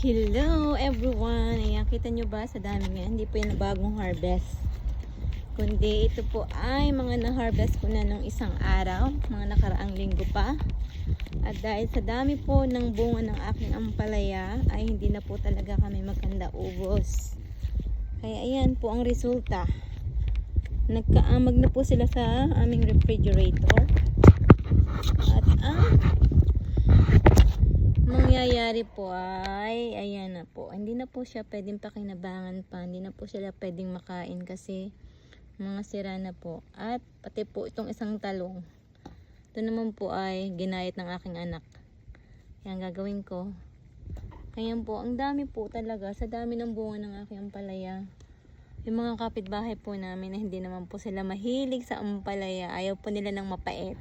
Hello everyone! Ayan, kita nyo ba sa dami ngayon? Hindi po yan bagong harvest. Kundi ito po ay mga na-harvest ko na nung isang araw. Mga nakaraang linggo pa. At dahil sa dami po ng bunga ng aking ampalaya, ay hindi na po talaga kami maganda ubos. Kaya ayan po ang resulta. Nagkaamag na po sila sa aming refrigerator. At mangyayari po ay ayan na po, hindi na po siya pwedeng pakinabangan pa, hindi na po sila pwedeng makain kasi mga sira na po. At pati po itong isang talong, ito naman po ay ginayat ng aking anak. Yan gagawin ko. Ayan po, ang dami po talaga, sa dami ng bunga ng aking ampalaya. Yung mga kapitbahay po namin na hindi naman po sila mahilig sa ampalaya, ayaw po nila ng mapait.